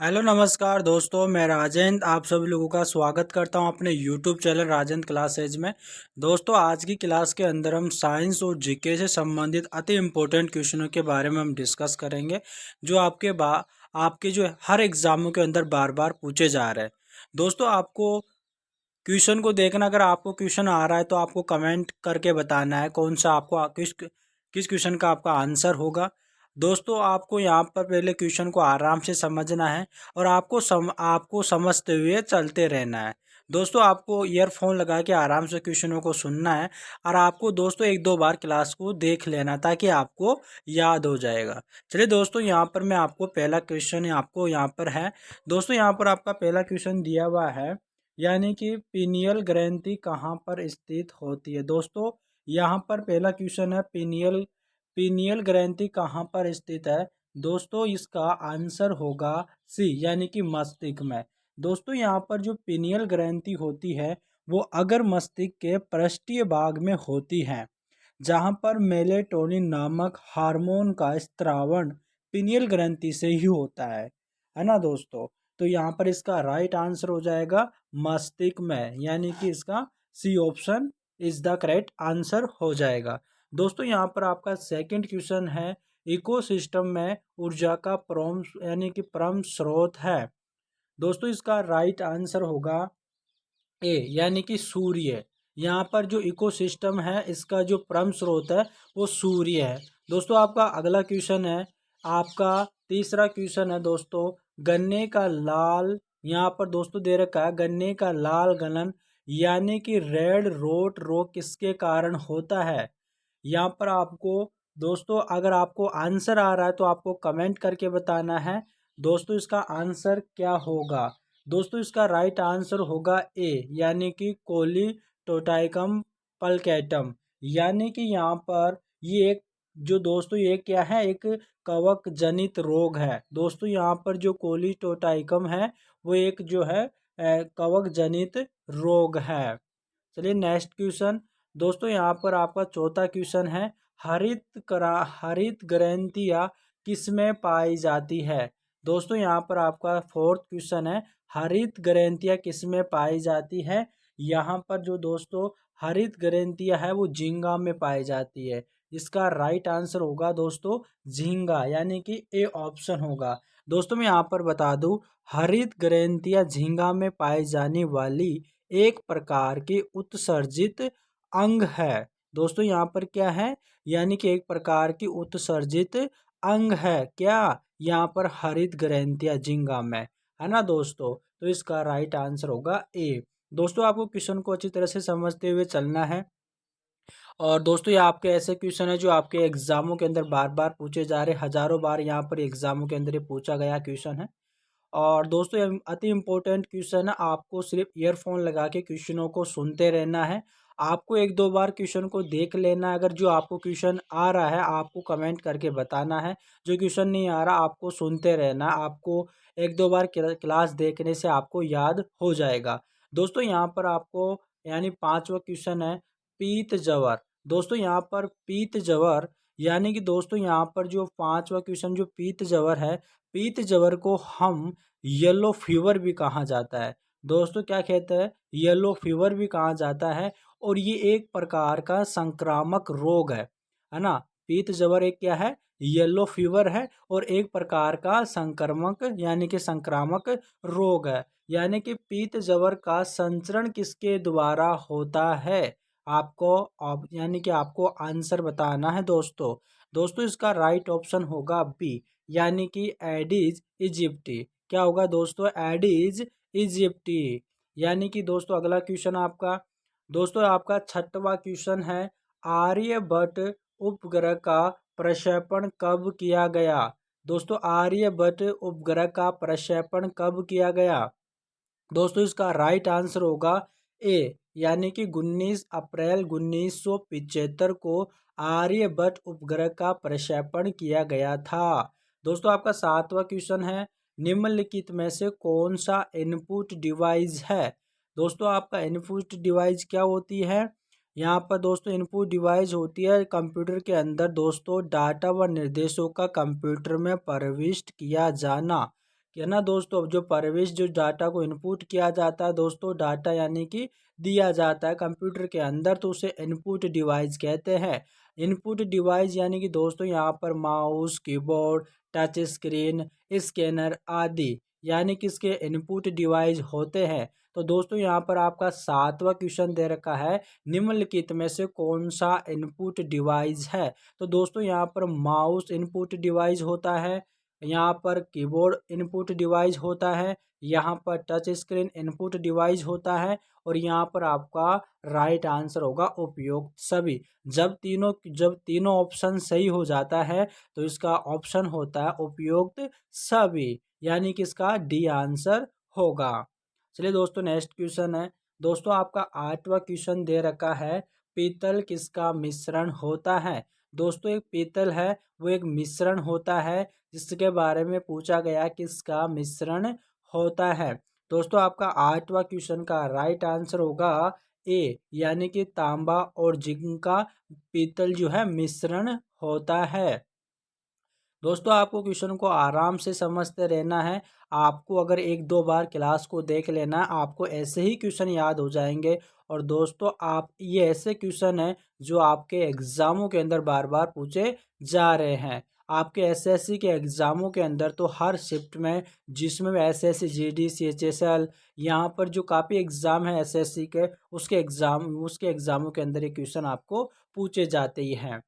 Hello नमस्कार दोस्तों, मैं राजेंद्र आप सभी लोगों का स्वागत करता हूं अपने यूट्यूब चैनल राजेंद्र क्लासेज में। दोस्तों, आज की क्लास के अंदर हम साइंस और जीके से संबंधित अति इम्पोर्टेंट क्वेश्चनों के बारे में हम डिस्कस करेंगे, जो आपके जो हर एग्जामों के अंदर बार बार पूछे जा रहे हैं। दोस्तों, आपको क्वेश्चन को देखना, अगर आपको क्वेश्चन आ रहा है तो आपको कमेंट करके बताना है कौन सा आपको किस क्वेश्चन का आपका आंसर होगा। दोस्तों, आपको यहाँ पर पहले क्वेश्चन को आराम से समझना है और आपको समझते हुए चलते रहना है। दोस्तों, आपको ईयरफोन लगा के आराम से क्वेश्चनों को सुनना है और आपको दोस्तों एक दो बार क्लास को देख लेना ताकि आपको याद हो जाएगा। चलिए दोस्तों, यहाँ पर मैं आपको पहला क्वेश्चन आपको यहाँ पर है। दोस्तों, यहाँ पर आपका पहला क्वेश्चन दिया हुआ है, यानी कि पीनियल ग्रंथि कहाँ पर स्थित होती है। दोस्तों, यहाँ पर पहला क्वेश्चन है, पीनियल पीनियल ग्रंथि कहाँ पर स्थित है। दोस्तों, इसका आंसर होगा सी, यानी कि मस्तिष्क में। दोस्तों, यहाँ पर जो पीनियल ग्रंथि होती है वो अगर मस्तिष्क के पृष्ठीय भाग में होती है, जहाँ पर मेलेटोनिन नामक हार्मोन का स्त्रावण पीनियल ग्रंथि से ही होता है ना दोस्तों। तो यहाँ पर इसका राइट आंसर हो जाएगा मस्तिष्क में, यानी कि इसका C option is the correct answer हो जाएगा। दोस्तों, यहाँ पर आपका सेकंड क्वेश्चन है, इकोसिस्टम में ऊर्जा का परम स्रोत है। दोस्तों, इसका राइट आंसर होगा ए, यानी कि सूर्य। यहाँ पर जो इकोसिस्टम है इसका जो परम स्रोत है वो सूर्य है। दोस्तों, आपका अगला क्वेश्चन है, आपका तीसरा क्वेश्चन है दोस्तों, गन्ने का लाल, यहाँ पर दोस्तों दे रखा है गन्ने का लाल गलन यानी कि रेड रोट रोग किसके कारण होता है। यहाँ पर आपको दोस्तों अगर आपको आंसर आ रहा है तो आपको कमेंट करके बताना है दोस्तों इसका आंसर क्या होगा। दोस्तों, इसका राइट आंसर होगा ए, यानी कि कोलीटोटाइकम पल्केटम, यानी कि यहाँ पर ये एक जो दोस्तों ये क्या है, एक कवक जनित रोग है। दोस्तों, यहाँ पर जो कोलीटोटाइकम है वो एक जो है कवक जनित रोग है। चलिए नेक्स्ट क्वेश्चन। दोस्तों, यहाँ पर आपका चौथा क्वेश्चन है, हरित ग्रंथियाँ किसमें पाई जाती है। दोस्तों, यहाँ पर आपका फोर्थ क्वेश्चन है, हरित ग्रंथियाँ किसमें पाई जाती है। यहाँ पर जो दोस्तों हरित ग्रंथियाँ है वो झींगा में पाई जाती है। इसका राइट आंसर होगा दोस्तों झींगा, यानी कि ए ऑप्शन होगा। दोस्तों, मैं यहाँ पर बता दूं, हरित ग्रंथियाँ झींगा में पाई जाने वाली एक प्रकार की उत्सर्जित अंग है। दोस्तों, यहाँ पर क्या है, यानी कि एक प्रकार की उत्सर्जित अंग है क्या, यहाँ पर हरित ग्रंथियाँ झींगा में, है ना दोस्तों। तो इसका राइट आंसर होगा ए। दोस्तों, आपको क्वेश्चन को अच्छी तरह से समझते हुए चलना है। और दोस्तों, ये आपके ऐसे क्वेश्चन है जो आपके एग्जामों के अंदर बार बार पूछे जा रहे, हजारों बार यहाँ पर एग्जामों के अंदर ये पूछा गया क्वेश्चन है। और दोस्तों, ये अति इम्पोर्टेंट क्वेश्चन है, आपको सिर्फ ईयरफोन लगा के क्वेश्चनों को सुनते रहना है। आपको एक दो बार क्वेश्चन को देख लेना है, अगर जो आपको क्वेश्चन आ रहा है आपको कमेंट करके बताना है, जो क्वेश्चन नहीं आ रहा आपको सुनते रहना है। आपको एक दो बार क्लास देखने से आपको याद हो जाएगा। दोस्तों, यहाँ पर आपको यानी पांचवा क्वेश्चन है, पीत जवर। दोस्तों, यहाँ पर पीत जवर, यानी कि दोस्तों यहाँ पर जो पांचवा क्वेश्चन जो पीत जवर है, पीत जवर को हम येलो फीवर भी कहा जाता है। दोस्तों, क्या कहते हैं, येलो फीवर भी कहा जाता है। और ये एक प्रकार का संक्रामक रोग है ना। पीत जवर एक क्या है, येलो फीवर है और एक प्रकार का संक्रमक यानी कि संक्रामक रोग है। यानी कि पीत जवर का संचरण किसके द्वारा होता है, आपको यानी कि आपको आंसर बताना है दोस्तों। दोस्तों, इसका राइट ऑप्शन होगा बी, यानी कि एडिज इजिप्टी। क्या होगा दोस्तों, एडिज इजिप्टी। यानी कि दोस्तों अगला क्वेश्चन आपका, दोस्तों आपका छठवां क्वेश्चन है, आर्यभट्ट उपग्रह का प्रक्षेपण कब किया गया। दोस्तों, आर्यभट्ट उपग्रह का प्रक्षेपण कब किया गया। दोस्तों, इसका राइट आंसर होगा ए, यानी कि 19 अप्रैल 1975 को आर्यभट्ट उपग्रह का प्रक्षेपण किया गया था। दोस्तों, आपका सातवां क्वेश्चन है, निम्नलिखित में से कौन सा इनपुट डिवाइस है। दोस्तों, आपका इनपुट डिवाइस क्या होती है, यहाँ पर दोस्तों इनपुट डिवाइस होती है कंप्यूटर के अंदर दोस्तों डाटा व निर्देशों का कंप्यूटर में प्रविष्ट किया जाना। कि है ना दोस्तों, जो प्रवेश जो डाटा को इनपुट किया जाता है दोस्तों, डाटा यानी कि दिया जाता है कंप्यूटर के अंदर, तो उसे इनपुट डिवाइस कहते हैं। इनपुट डिवाइस यानी कि दोस्तों यहाँ पर mouse, keyboard, touch screen, scanner आदि यानी कि इसके इनपुट डिवाइस होते हैं। तो दोस्तों यहाँ पर आपका 7वां क्वेश्चन दे रखा है, निम्नलिखित में से कौन सा इनपुट डिवाइस है। तो दोस्तों यहाँ पर माउस इनपुट डिवाइस होता है, यहाँ पर कीबोर्ड इनपुट डिवाइस होता है, यहाँ पर टच स्क्रीन इनपुट डिवाइस होता है, और यहाँ पर आपका राइट आंसर होगा उपयुक्त सभी। जब तीनों ऑप्शन सही हो जाता है तो इसका ऑप्शन होता है उपयुक्त सभी, यानी कि इसका डी आंसर होगा। चलिए दोस्तों नेक्स्ट क्वेश्चन है दोस्तों, आपका 8वां क्वेश्चन दे रखा है, पीतल किसका मिश्रण होता है। दोस्तों एक पीतल है वो एक मिश्रण होता है, जिसके बारे में पूछा गया किसका मिश्रण होता है। दोस्तों आपका 8वां क्वेश्चन का राइट आंसर होगा ए, यानी कि तांबा और जिंक का पीतल जो है मिश्रण होता है। दोस्तों आपको क्वेश्चन को आराम से समझते रहना है, आपको अगर 1-2 बार क्लास को देख लेना, आपको ऐसे ही क्वेश्चन याद हो जाएंगे। और दोस्तों आप ये ऐसे क्वेश्चन हैं जो आपके एग्ज़ामों के अंदर बार बार पूछे जा रहे हैं। आपके एसएससी के एग्ज़ामों के अंदर तो हर शिफ्ट में, जिसमें एसएससी जीडी सीएचएसएल, यहाँ पर जो काफ़ी एग्ज़ाम है एसएससी के, उसके एग्ज़ामों के अंदर ये क्वेश्चन आपको पूछे जाते ही हैं।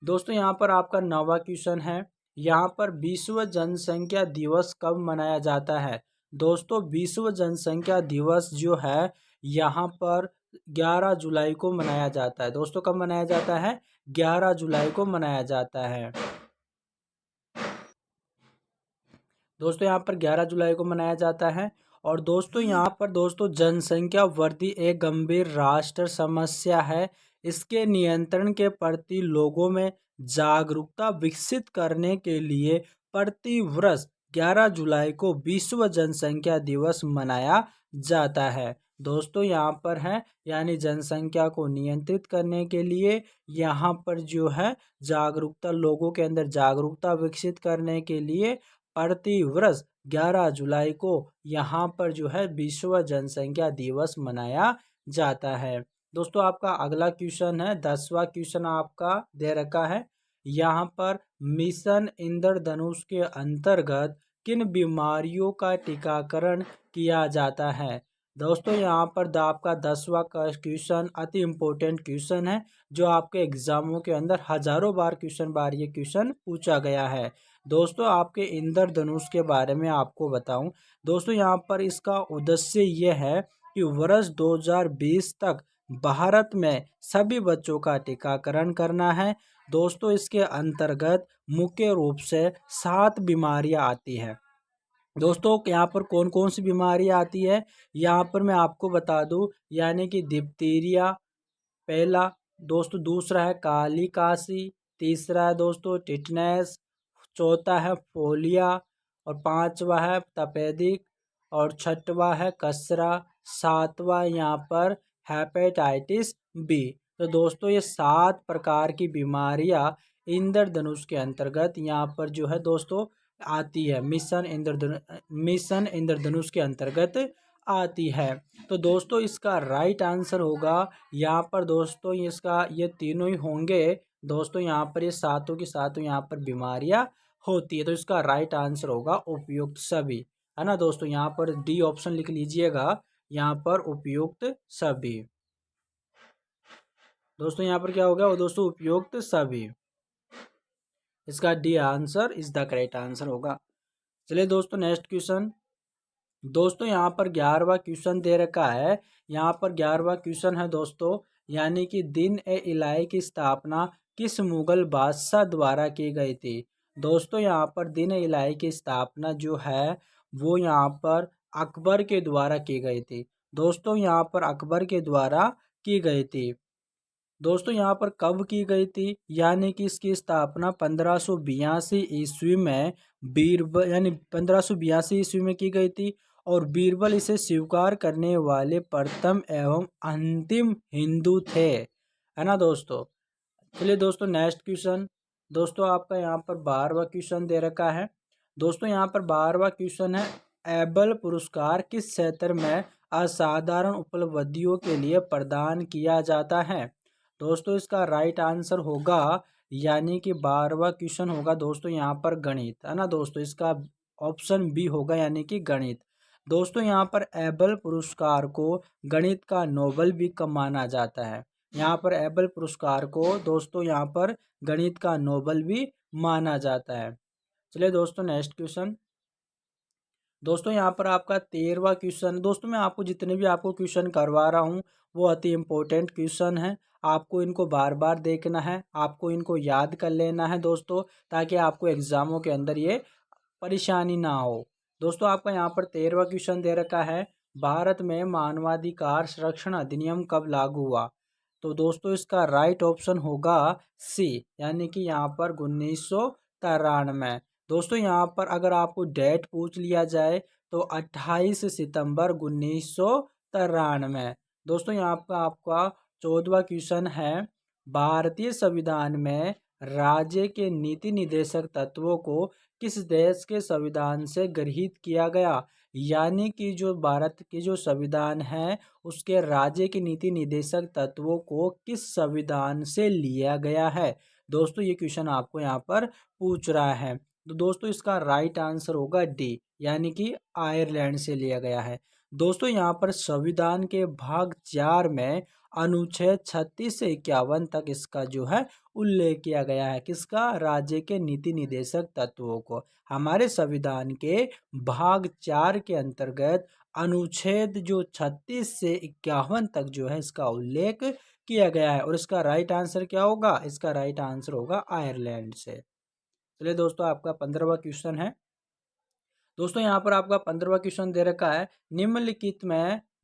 दोस्तों यहाँ पर आपका 9वां क्वेश्चन है, यहाँ पर विश्व जनसंख्या दिवस कब मनाया जाता है। दोस्तों विश्व जनसंख्या दिवस जो है यहाँ पर 11 जुलाई को मनाया जाता है। दोस्तों कब मनाया जाता है, 11 जुलाई को मनाया जाता है। दोस्तों यहाँ पर 11 जुलाई को मनाया जाता है। और दोस्तों यहाँ पर दोस्तों जनसंख्या वृद्धि एक गंभीर राष्ट्र समस्या है, इसके नियंत्रण के प्रति लोगों में जागरूकता विकसित करने के लिए प्रति वर्ष 11 जुलाई को विश्व जनसंख्या दिवस मनाया जाता है। दोस्तों यहाँ पर है यानी जनसंख्या को नियंत्रित करने के लिए यहाँ पर जो है जागरूकता, लोगों के अंदर जागरूकता विकसित करने के लिए प्रति वर्ष 11 जुलाई को यहाँ पर जो है विश्व जनसंख्या दिवस मनाया जाता है। दोस्तों आपका अगला क्वेश्चन है, 10वां क्वेश्चन आपका दे रखा है, यहाँ पर मिशन इंद्रधनुष के अंतर्गत किन बीमारियों का टीकाकरण किया जाता है। दोस्तों यहाँ पर आपका 10वां का क्वेश्चन अति इम्पोर्टेंट क्वेश्चन है, जो आपके एग्जामों के अंदर हजारों बार ये क्वेश्चन पूछा गया है। दोस्तों आपके इंद्रधनुष के बारे में आपको बताऊं, दोस्तों यहाँ पर इसका उद्देश्य यह है कि वर्ष 2020 तक भारत में सभी बच्चों का टीकाकरण करना है। दोस्तों इसके अंतर्गत मुख्य रूप से 7 बीमारियां आती है। दोस्तों यहाँ पर कौन कौन सी बीमारियां आती है, यहाँ पर मैं आपको बता दूं, यानी कि डिप्थीरिया पहला दोस्तों, दूसरा है काली काशी, तीसरा है दोस्तों टिटनेस, चौथा है फोलिया, और पांचवा है तपेदिक, और छठवा है कसरा, सातवां यहाँ पर हेपेटाइटिस बी। तो दोस्तों ये 7 प्रकार की बीमारियां इंद्रधनुष के अंतर्गत यहाँ पर जो है दोस्तों आती है, मिशन इंद्रधनुष के अंतर्गत आती है। तो दोस्तों इसका राइट आंसर होगा यहाँ पर दोस्तों, इसका ये तीनों ही होंगे दोस्तों, यहाँ पर ये सातों की सातों यहाँ पर बीमारियां होती है। तो इसका राइट आंसर होगा उपयुक्त सभी, है ना दोस्तों। यहाँ पर डी ऑप्शन लिख लीजिएगा, यहाँ पर उपयुक्त सभी। दोस्तों यहाँ पर क्या होगा वो दोस्तों उपयुक्त सभी, इसका D answer is the correct answer होगा। चलिए दोस्तों नेक्स्ट क्वेश्चन, दोस्तों यहाँ पर 11वां क्वेश्चन दे रखा है, यहाँ पर 11वां क्वेश्चन है दोस्तों, यानी कि दिन ए इलाही की स्थापना किस मुगल बादशाह द्वारा की गई थी। दोस्तों यहाँ पर दिन ए इलाही की स्थापना जो है वो यहाँ पर अकबर के द्वारा की गई थी। दोस्तों यहाँ पर अकबर के द्वारा की गई थी। दोस्तों यहाँ पर कब की गई थी, यानी कि इसकी स्थापना 1582 ईस्वी में बीरबल, यानी 1582 ईस्वी में की गई थी, और बीरबल इसे स्वीकार करने वाले प्रथम एवं अंतिम हिंदू थे, है ना दोस्तों। चलिए दोस्तों नेक्स्ट क्वेश्चन, दोस्तों आपका यहाँ पर 12वां क्वेश्चन दे रखा है, दोस्तों यहाँ पर 12वां क्वेश्चन है, एबल पुरस्कार किस क्षेत्र में असाधारण उपलब्धियों के लिए प्रदान किया जाता है। दोस्तों इसका राइट आंसर होगा, यानी कि 12वां क्वेश्चन होगा दोस्तों यहाँ पर गणित, है ना दोस्तों। इसका ऑप्शन बी होगा, यानी कि गणित। दोस्तों यहाँ पर एबल पुरस्कार को गणित का नोबेल भी माना जाता है। यहाँ पर एबल पुरस्कार को दोस्तों यहाँ पर गणित का नोबेल भी माना जाता है। चलिए दोस्तों नेक्स्ट क्वेश्चन। दोस्तों यहाँ पर आपका 13वां क्वेश्चन। दोस्तों मैं आपको जितने भी आपको क्वेश्चन करवा रहा हूँ वो अति इम्पोर्टेंट क्वेश्चन है। आपको इनको बार बार देखना है, आपको इनको याद कर लेना है दोस्तों, ताकि आपको एग्जामों के अंदर ये परेशानी ना हो। दोस्तों आपका यहाँ पर 13वां क्वेश्चन दे रखा है, भारत में मानवाधिकार संरक्षण अधिनियम कब लागू हुआ। तो दोस्तों इसका राइट ऑप्शन होगा सी, यानी कि यहाँ पर 1993। दोस्तों यहाँ पर अगर आपको डेट पूछ लिया जाए तो 28 सितंबर 1993। दोस्तों यहाँ पर आपका 14वां क्वेश्चन है, भारतीय संविधान में राज्य के नीति निर्देशक तत्वों को किस देश के संविधान से गृहीत किया गया। यानी कि जो भारत के जो संविधान है उसके राज्य के नीति निर्देशक तत्वों को किस संविधान से लिया गया है। दोस्तों ये क्वेश्चन आपको यहाँ पर पूछ रहा है। तो दोस्तों इसका राइट आंसर होगा डी, यानी कि आयरलैंड से लिया गया है। दोस्तों यहाँ पर संविधान के भाग 4 में अनुच्छेद 36 से 51 तक इसका जो है उल्लेख किया गया है, किसका, राज्य के नीति निर्देशक तत्वों को। हमारे संविधान के भाग 4 के अंतर्गत अनुच्छेद जो 36 से 51 तक जो है इसका उल्लेख किया गया है। और इसका राइट आंसर क्या होगा, इसका राइट आंसर होगा आयरलैंड से। चलिए दोस्तों आपका 15वां क्वेश्चन है। दोस्तों यहाँ पर आपका 15वां क्वेश्चन दे रखा है,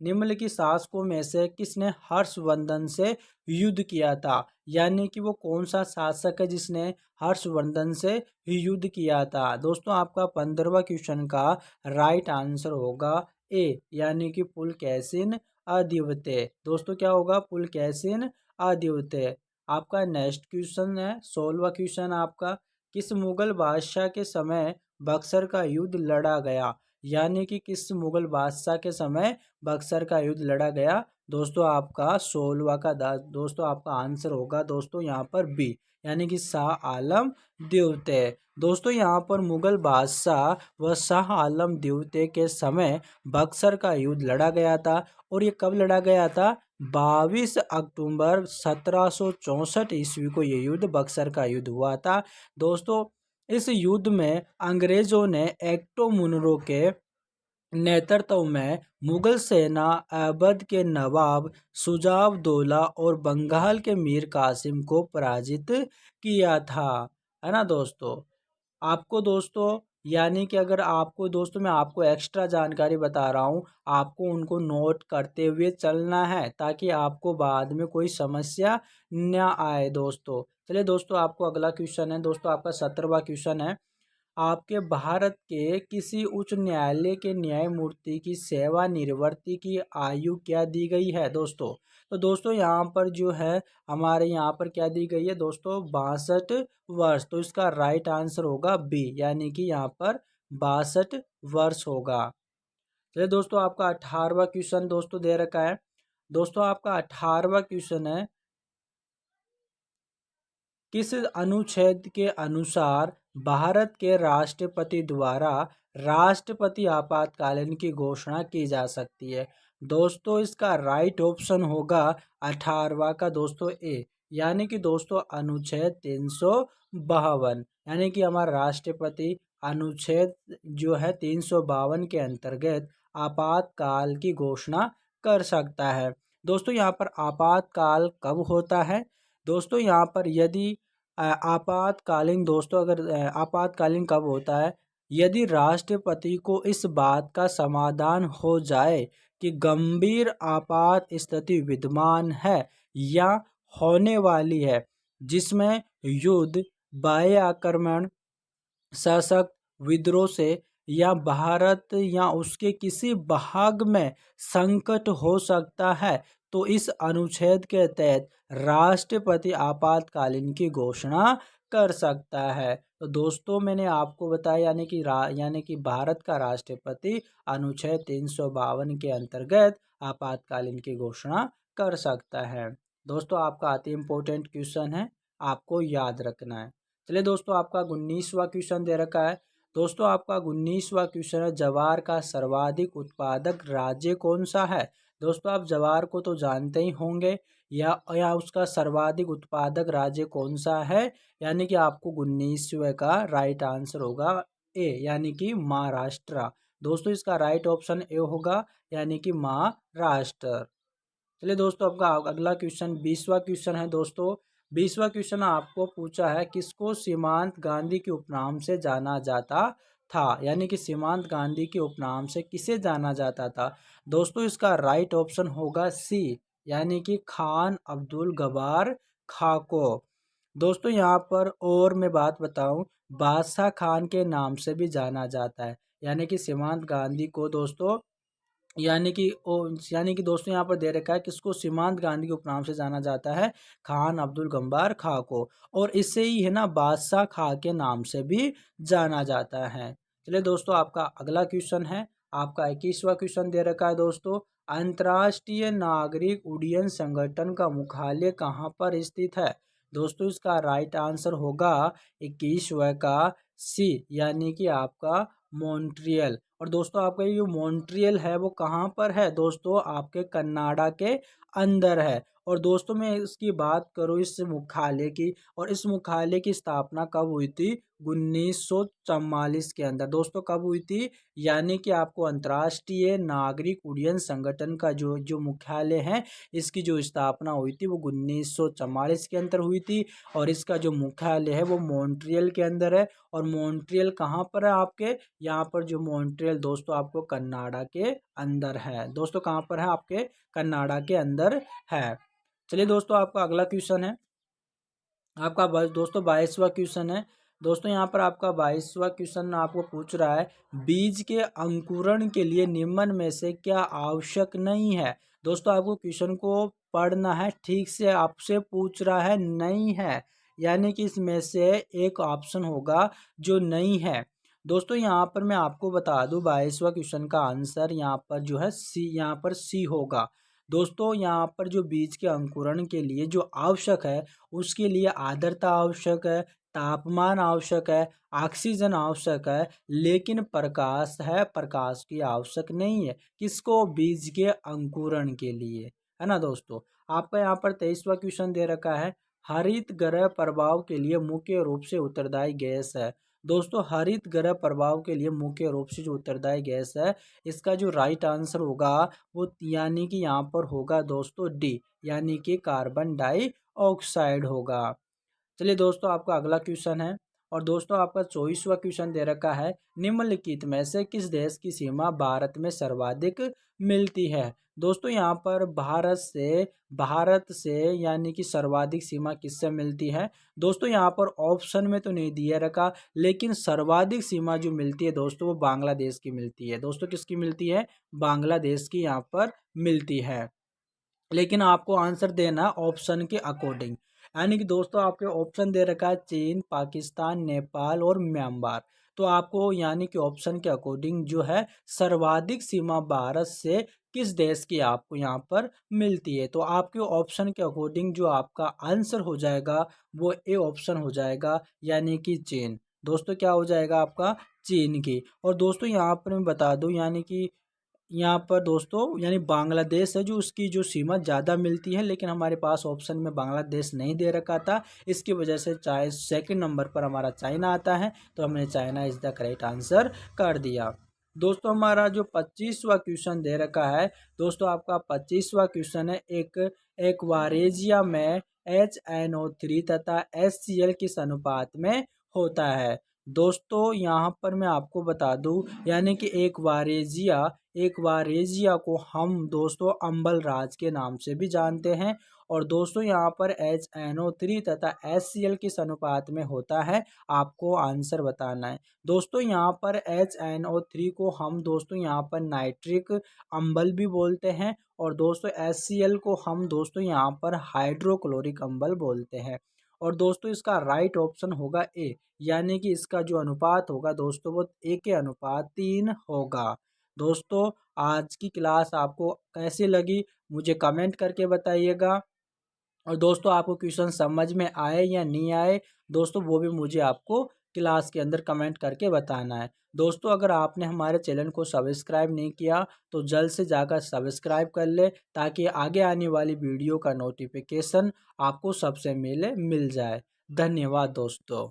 निम्नलिखित शासकों में से किसने हर्षवर्धन से युद्ध किया था। यानी कि वो कौन सा शासक है जिसने हर्षवर्धन से युद्ध किया था। दोस्तों आपका 15वां क्वेश्चन का राइट आंसर होगा ए, यानी कि पुलकेशिन अद्वितीय। दोस्तों क्या होगा, पुलकेशिन अद्वितीय। आपका नेक्स्ट क्वेश्चन है 16वां क्वेश्चन आपका, किस मुगल बादशाह के समय बक्सर का युद्ध लड़ा गया। यानी कि किस मुगल बादशाह के समय बक्सर का युद्ध लड़ा गया। दोस्तों आपका 16वां का दोस्तों आपका आंसर होगा दोस्तों यहाँ पर बी, यानी कि शाह आलम द्वितीय। दोस्तों यहाँ पर मुगल बादशाह व शाह आलम द्वितीय के समय बक्सर का युद्ध लड़ा गया था। और ये कब लड़ा गया था, 22 अक्टूबर 1764 ईस्वी को ये युद्ध बक्सर का युद्ध हुआ था। दोस्तों इस युद्ध में अंग्रेजों ने एक्टो मुनरो के नेतृत्व में मुगल सेना अवध के नवाब सुजाउद्दौला और बंगाल के मीर कासिम को पराजित किया था, है ना दोस्तों। आपको दोस्तों यानी कि अगर आपको दोस्तों मैं आपको एक्स्ट्रा जानकारी बता रहा हूँ, आपको उनको नोट करते हुए चलना है ताकि आपको बाद में कोई समस्या न आए दोस्तों। चलिए दोस्तों आपको अगला क्वेश्चन है दोस्तों आपका 17वां क्वेश्चन है, आपके भारत के किसी उच्च न्यायालय के न्यायमूर्ति की सेवानिवृत्ति की आयु क्या दी गई है दोस्तों। तो दोस्तों यहाँ पर जो है हमारे यहाँ पर क्या दी गई है दोस्तों, 62 वर्ष। तो इसका राइट आंसर होगा बी, यानी कि यहाँ पर 62 वर्ष होगा। चलिए दोस्तों आपका 18वां क्वेश्चन दोस्तों दे रखा है। दोस्तों आपका 18वां क्वेश्चन है, किस अनुच्छेद के अनुसार भारत के राष्ट्रपति द्वारा राष्ट्रपति आपातकालीन की घोषणा की जा सकती है। दोस्तों इसका राइट ऑप्शन होगा 18वां का दोस्तों ए, यानी कि दोस्तों अनुच्छेद 352, यानी कि हमारा राष्ट्रपति अनुच्छेद जो है 352 के अंतर्गत आपातकाल की घोषणा कर सकता है। दोस्तों यहाँ पर आपातकाल कब होता है दोस्तों, यहाँ पर यदि आपातकालीन दोस्तों अगर आपातकालीन कब होता है, यदि राष्ट्रपति को इस बात का समाधान हो जाए कि गंभीर आपात स्थिति विद्यमान है या होने वाली है, जिसमें युद्ध, बाह्य आक्रमण, सशक्त विद्रोह से या भारत या उसके किसी भाग में संकट हो सकता है, तो इस अनुच्छेद के तहत राष्ट्रपति आपातकालीन की घोषणा कर सकता है। तो दोस्तों मैंने आपको बताया यानी कि भारत का राष्ट्रपति अनुच्छेद 352 के अंतर्गत आपातकालीन की घोषणा कर सकता है। दोस्तों आपका अति इम्पोर्टेंट क्वेश्चन है, आपको याद रखना है। चलिए दोस्तों आपका 19वां क्वेश्चन दे रखा है। दोस्तों आपका 19वां क्वेश्चन है, जवार का सर्वाधिक उत्पादक राज्य कौन सा है। दोस्तों आप जवार को तो जानते ही होंगे, या उसका सर्वाधिक उत्पादक राज्य कौन सा है, यानी कि आपको 19वें का राइट आंसर होगा ए, यानी कि महाराष्ट्र। दोस्तों इसका राइट ऑप्शन ए होगा, यानी कि महाराष्ट्र। चलिए दोस्तों आपका अगला क्वेश्चन 20वां क्वेश्चन है। दोस्तों 20वां क्वेश्चन आपको पूछा है, किसको सीमांत गांधी के उपनाम से जाना जाता था, यानी कि सीमांत गांधी के उपनाम से किसे जाना जाता था। दोस्तों इसका राइट ऑप्शन होगा सी, यानी कि खान अब्दुल गवार खाको। दोस्तों यहाँ पर और मैं बात बताऊं, बादशाह खान के नाम से भी जाना जाता है, यानी कि सीमांत गांधी को दोस्तों यानी कि दोस्तों यहाँ पर दे रखा है किसको सीमांत गांधी के उपनाम से जाना जाता है, खान अब्दुल गंबार खां को, और इससे ही है ना बादशाह खां के नाम से भी जाना जाता है। चलिए दोस्तों आपका अगला क्वेश्चन है, आपका 21वां क्वेश्चन दे रखा है। दोस्तों अंतर्राष्ट्रीय नागरिक उड्डयन संगठन का मुख्यालय कहाँ पर स्थित है। दोस्तों इसका राइट आंसर होगा 21वां का सी, यानी कि आपका मॉन्ट्रियल। और दोस्तों आपका ये जो मॉन्ट्रियल है वो कहाँ पर है, दोस्तों आपके कनाडा के अंदर है। और दोस्तों मैं इसकी बात करूँ इस मुख्यालय की, और इस मुख्यालय की स्थापना कब हुई थी, 1944 के अंदर। दोस्तों कब हुई थी, यानी कि आपको अंतर्राष्ट्रीय नागरिक उड्डयन संगठन का जो जो मुख्यालय है, इसकी जो स्थापना हुई थी वो 1944 के अंदर हुई थी, और इसका जो मुख्यालय है वो मॉन्ट्रियल के अंदर है। और मॉन्ट्रियल कहाँ पर है आपके, यहाँ पर जो मॉन्ट्रियल दोस्तों आपको कनाडा के अंदर है। दोस्तों कहाँ पर है, आपके कनाडा के अंदर है। चलिए दोस्तों आपका अगला क्वेश्चन है, आपका दोस्तों 22वां क्वेश्चन है। दोस्तों यहाँ पर आपका 22वां क्वेश्चन आपको पूछ रहा है, बीज के अंकुरण के लिए निम्न में से क्या आवश्यक नहीं है। दोस्तों आपको क्वेश्चन को पढ़ना है ठीक से, आपसे पूछ रहा है नहीं है, यानी कि इसमें से एक ऑप्शन होगा जो नहीं है। दोस्तों यहाँ पर मैं आपको बता दूं 22वां क्वेश्चन का आंसर यहाँ पर जो है सी, यहाँ पर सी होगा। दोस्तों यहाँ पर जो बीज के अंकुरण के लिए जो आवश्यक है, उसके लिए आर्द्रता आवश्यक है, तापमान आवश्यक है, ऑक्सीजन आवश्यक है, लेकिन प्रकाश की आवश्यक नहीं है, किसको, बीज के अंकुरण के लिए, है ना। दोस्तों आपका यहाँ पर 23वां क्वेश्चन दे रखा है, हरित गृह प्रभाव के लिए मुख्य रूप से उत्तरदायी गैस है। दोस्तों हरित गृह प्रभाव के लिए मुख्य रूप से जो उत्तरदायी गैस है, इसका जो राइट आंसर होगा वो यानी कि यहाँ पर होगा दोस्तों डी, यानी कि कार्बन डाइऑक्साइड होगा। चलिए दोस्तों आपका अगला क्वेश्चन है, और दोस्तों आपका 24वां क्वेश्चन दे रखा है, निम्नलिखित में से किस देश की सीमा भारत में सर्वाधिक मिलती है। दोस्तों यहाँ पर भारत से यानी कि सर्वाधिक सीमा किससे मिलती है। दोस्तों यहाँ पर ऑप्शन में तो नहीं दिया रखा, लेकिन सर्वाधिक सीमा जो मिलती है दोस्तों वो बांग्लादेश की मिलती है। दोस्तों किसकी मिलती है, बांग्लादेश की यहाँ पर मिलती है। लेकिन आपको आंसर देना ऑप्शन के अकॉर्डिंग, यानी कि दोस्तों आपके ऑप्शन दे रखा है चीन, पाकिस्तान, नेपाल और म्यांमार। तो आपको यानी कि ऑप्शन के अकॉर्डिंग जो है सर्वाधिक सीमा भारत से किस देश की आपको यहाँ पर मिलती है, तो आपके ऑप्शन के अकॉर्डिंग जो आपका आंसर हो जाएगा वो ए ऑप्शन हो जाएगा, यानी कि चीन। दोस्तों क्या हो जाएगा आपका, चीन की। और दोस्तों यहाँ पर मैं बता दूं, यानी कि यहाँ पर दोस्तों यानी बांग्लादेश है जो उसकी जो सीमा ज़्यादा मिलती है, लेकिन हमारे पास ऑप्शन में बांग्लादेश नहीं दे रखा था, इसकी वजह से चाहे सेकंड नंबर पर हमारा चाइना आता है, तो हमने China is the correct answer कर दिया। दोस्तों हमारा जो 25वां क्वेश्चन दे रखा है, दोस्तों आपका 25वां क्वेश्चन है, एक वारेजिया में HNO3 तथा HCl किस अनुपात में होता है। दोस्तों यहाँ पर मैं आपको बता दूं, यानी कि एक वारेजिया को हम दोस्तों अम्बल राज के नाम से भी जानते हैं। और दोस्तों यहाँ पर HNO3 तथा HCl किस अनुपात में होता है, आपको आंसर बताना है। दोस्तों यहाँ पर HNO3 को हम दोस्तों यहाँ पर नाइट्रिक अम्बल भी बोलते हैं, और दोस्तों HCl को हम दोस्तों यहाँ पर हाइड्रोक्लोरिक अम्बल बोलते हैं। और दोस्तों इसका राइट ऑप्शन होगा ए, यानी कि इसका जो अनुपात होगा दोस्तों वो 1:3 होगा। दोस्तों आज की क्लास आपको कैसी लगी मुझे कमेंट करके बताइएगा, और दोस्तों आपको क्वेश्चन समझ में आए या नहीं आए दोस्तों वो भी मुझे आपको क्लास के अंदर कमेंट करके बताना है। दोस्तों अगर आपने हमारे चैनल को सब्सक्राइब नहीं किया तो जल्द से जाकर सब्सक्राइब कर ले, ताकि आगे आने वाली वीडियो का नोटिफिकेशन आपको सबसे मिल जाए। धन्यवाद दोस्तों।